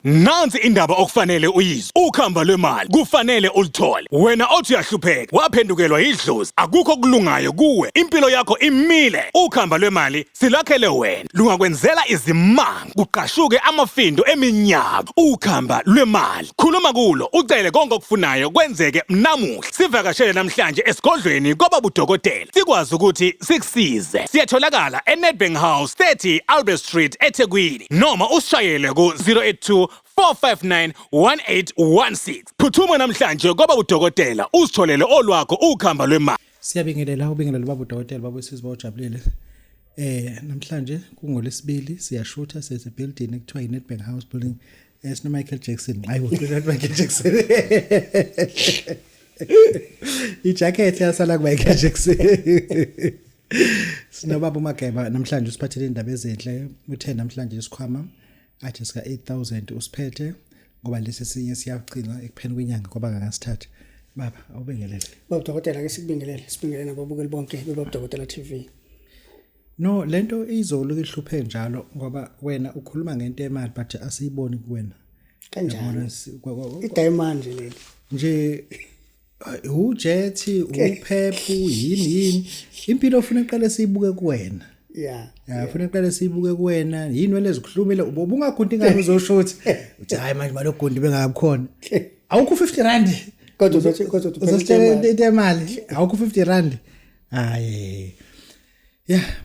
Nansi indaba okufanele uyizwe. Ukhamba lwemali kufanele ulithole. Wena othi uyahlupheka, waphendukelwa idlozi, akukho kulungayo kuwe. Impilo yakho imile. Ukhamba lwemali silakhele wena. Lungakwenzela izimanga, kuqashuke amafindo eminyaka. Ukhamba lwemali. Khuluma kulo, ucele konke okufunayo kwenzeke namuhla. Sivakashele namhlanje esigodlweni kwababa udokotela. Sikwazi ukuthi sikusize. Siyatholakala eNedbank House 30 Albert Street eThekwini noma usishayele ku 082 459 1816. Phuthuma namhlanje kwababa udokotela usitholele olwakho ukhamba lwemali. Siyabingelela ubingelela baba udokotela baba sisiba ujabulile. Namhlanje kungolesibili siyashutha sese building ekuthiwa iNedbank House building esino Michael Jackson. Hayi Michael Jackson. Ijacket yasala ku Michael Jackson. Sinobaba uMageba namhlanje usiphathele indaba ezinhle uthe namhlanje isikhwama athi sika 8000 usiphethe ngoba lesi sinye siyagcina ekupheni kwenyanga ngoba ngasithatha baba awubingelele baba udokotela ke sibingelele nababukeli bonke bebaba udokotela TV. No lento izolo ihluphe njalo ngoba wena ukhuluma ngento emali but asiyiboni kuwena Kanjani idiamond leli nje ujethi uphephu yini impilo ofuna iqale siyibuke kuwena. Yeah, ufuna iqale siyibuke kuwena yini wele zikhulumile ubungagundi ingane uzoshuthi uthi hayi manje malogundi bengakhona awukho 50 rand kodwa uzositshela into emali awukho 50 rand hayi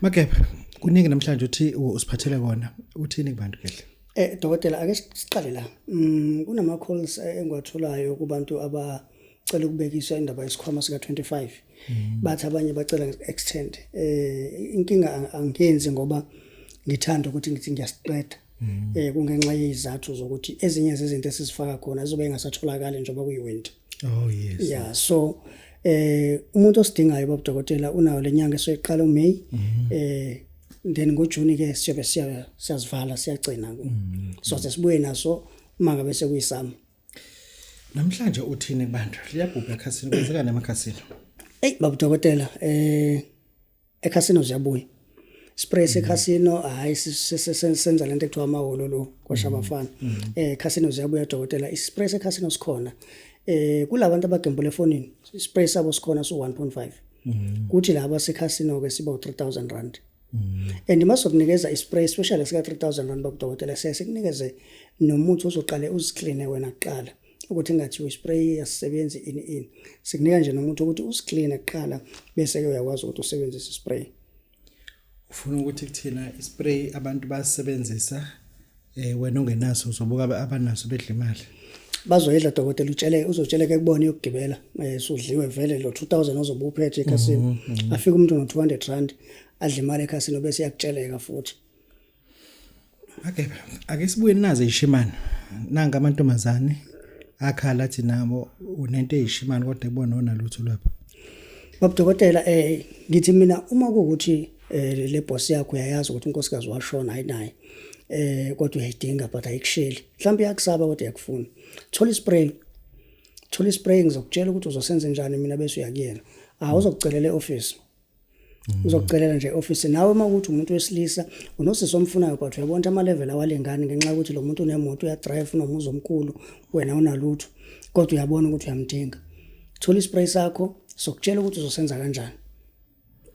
Mageba kuningi namhlanje uthi usiphathele kona uthini kubantu kehle dokotela ake siqale la kunama calls engwatholayo kubantu abacela ukubekiswa indaba yesikhwama sika 25 bathi abanye bacela extend inkinga angenzi ngoba ngithanda ukuthi ngithi ngiyasiqeda kungenxa yezizathu zokuthi ezinye zezinto esizifaka khona azobe engasatholakala njengoba kuyiwinter. Oh yes. Yeah, so umuntu osidingayo baba udokotela unayo lenyanga esoyiqala uMay then ngoJune ke siyobe siyazivala siyagcina so sesibuye naso manga bese kuyisama. Namhlanje uthini kubantu liyabhubha ekhasini kwenzeka nemakhasini baba udokotela ekhasino ziyabuya spray ekhasino hayi senza lento ekuthiwa amaholo lo kwasha abafana ekhasino ziyabuya dokotela ispray ekhasino sikhona kulabantu abagembule efonini spray sabo sikhona so 1.5 kuthi laba sekhasino ke siba u3000 rand and masokunikeza ispray especially sika 3000 rand baba udokotela sesikunikeze nomuthi ozoqale uziclean wena kuqala ukuthi ingathi ispray yasebenza ini sikunika nje nomuntu ukuthi usiclean kuqala bese ke uyakwazi ukuthi usebenzise ispray. Ufuna ukuthi kuthina ispray abantu basebenzisa wena ungenaso uzobuka abanaso bedla imali bazoyedla dokotela uzotsheleke kubona yokugibela sudliwe vele lo 2000 ozobe uphethe ekhasini afika umuntu no 200 rand adla imali ekhasini bese yakutsheleka futhi. Okay ake sibuye nazo ishimani nanga amantombazane akhala athi nabo unento eyishimani kodwa ibona onalutho lapha baba dokotela ngithi mina uma kuukuthi le boss yakho uyayazi ukuthi unkosikazi washona ayinaye kodwa uyayidinga but ayikusheli mhlawumbe yakusaba kodwa yakufuna thola ispray ngizokutshela ukuthi uzosenza njani mina bese uyakuyena uzokucelela eoffice uzokucelela nje eoffice nawe uma ukuthi umuntu wesilisa unosisi omfunayo but uyabona ama level awalengani ngenxa ukuthi lo muntu unemoto uyadrive nomuzi omkhulu wena unalutho kodwa uyabona ukuthi uyamdinga thola ispray sakho sokutshela ukuthi uzosenza kanjani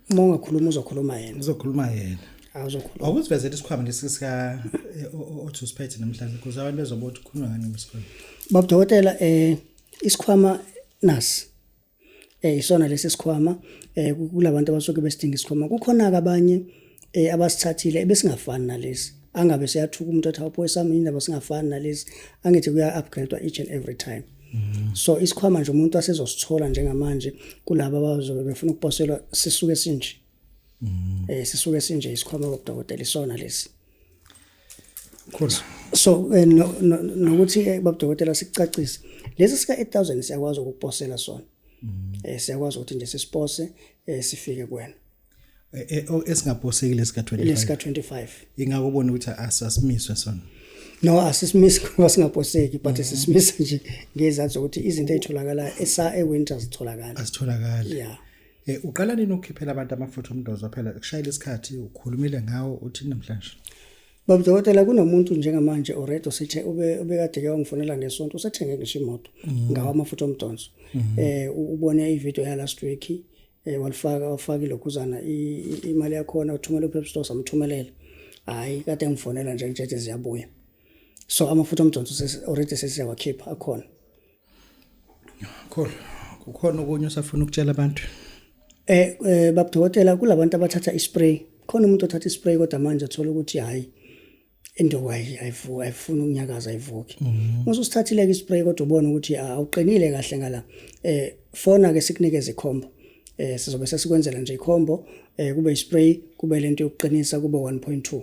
uma ungakhuluma uzokhuluma yena awuzokhuluma awuzivezela isikhwama lesika othi usiphethe namhlanje kuze abantu bezobona ukukhuluma ngani ngesikhwama baba dokotela isikhwama nasi isona lesi sikhwama kulabantu abasuke besidinga isikhwama kukhona abanye abasithathile ebesingafani nalesi angabe siyathuka umuntu athi awupho esami indaba singafani nalesi angithi kuya upgradewa each and every time. So isikhwama nje umuntu asezosithola njengamanje kulabo abazobe befuna ukuposelwa sisuke sinje sisuke sinje isikhwama bobudokotela isona lesi cool. So nokuthi babudokotela sicacise lesi sika 8000 siyakwazi ukuposela sona siyakwazi ukuthi nje sisipose sifike kuwena esingaposekile sika 25 ingakubona ukuthi asasimiswe sona no asisimisi ngoba singaposeki but sisimisa nje ngezathu ukuthi izinto ezitholakala ewinter zitholakala yeah. Uqala nini ukukhiphela abantu amafutha omdozo phela kushayela isikhathi ukhulumile ngawo uthi namhlanje Baba Dokotela kunomuntu njengamanje already ubekade ke wangifonela ngesonto usethenge ngisho imoto ngawa amafutha omdonso. Ubone ivideo ya last week wafaka ilokhuzana imali yakho uthumela uPep Store samthumelela. Hayi kade ngifonela nje ngithethe ziyabuya. So amafutha omdonso already sesiyawakhipha akhona. Cool. Kukhona okunye usafuna ukutshela abantu? Baba Dokotela kulabantu abathatha ispray. Khona umuntu othatha ispray kodwa manje athola ukuthi hayi into ayifuna ukunyakaza ayivuki. Mase usithathile ispray kodwa ubona ukuthi awuqinile kahle ngala. Fona ke sikunikeze ikhombo. Sizobe sesikwenzela nje ikhombo, kube ispray, kube lento yokuqinisa kube 1.2.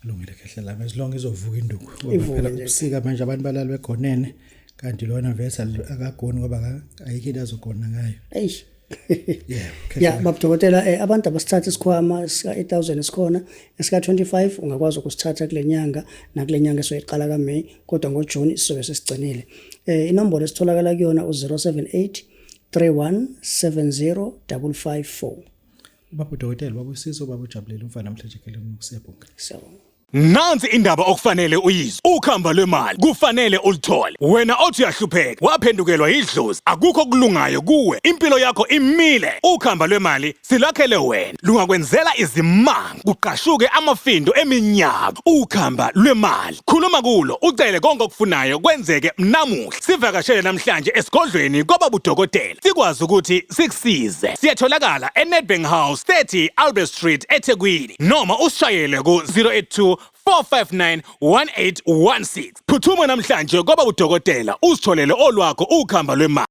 Lungile kahle la as long izovuka induku. Phela ubusika manje abantu balala begonene kanti lona vesa akagoni ngoba ayikho into azogona ngayo. Eish. Yeah, Baba Dokotela abantu abasithatha isikhwama sika 8000 esikhona esika 25 ungakwazi ukusithatha kule nyanga nakule nyanga esoyiqala kaMay kodwa ngoJune sizobe sesigcinile. Inombolo esitholakala kuyona u078 3170 Baba Dokotela babusizo babujabulele umfana namhlanje ke lokusebonga. Sawubona. Nansi indaba okufanele uyizwe. Ukhamba lwemali kufanele ulithole. Wena othi uyahlupheka, waphendukelwa idlozi, akukho kulungayo kuwe. Impilo yakho imile. Ukhamba lwemali silakhele wena. Lungakwenzela izimanga, kuqashuke amafindo eminyaka. Ukhamba lwemali. Khuluma kulo, ucele konke okufunayo kwenzeke namuhla. Sivakashele namhlanje esigodlweni kwababa uDokotela. Sikwazi ukuthi sikusize. Siyatholakala eNedbank House 30 Albert Street eThekwini noma usishayele ku 082 4591816. Phuthuma namhlanje kwaba uDokotela usitholele olwakho ukhamba lwemali.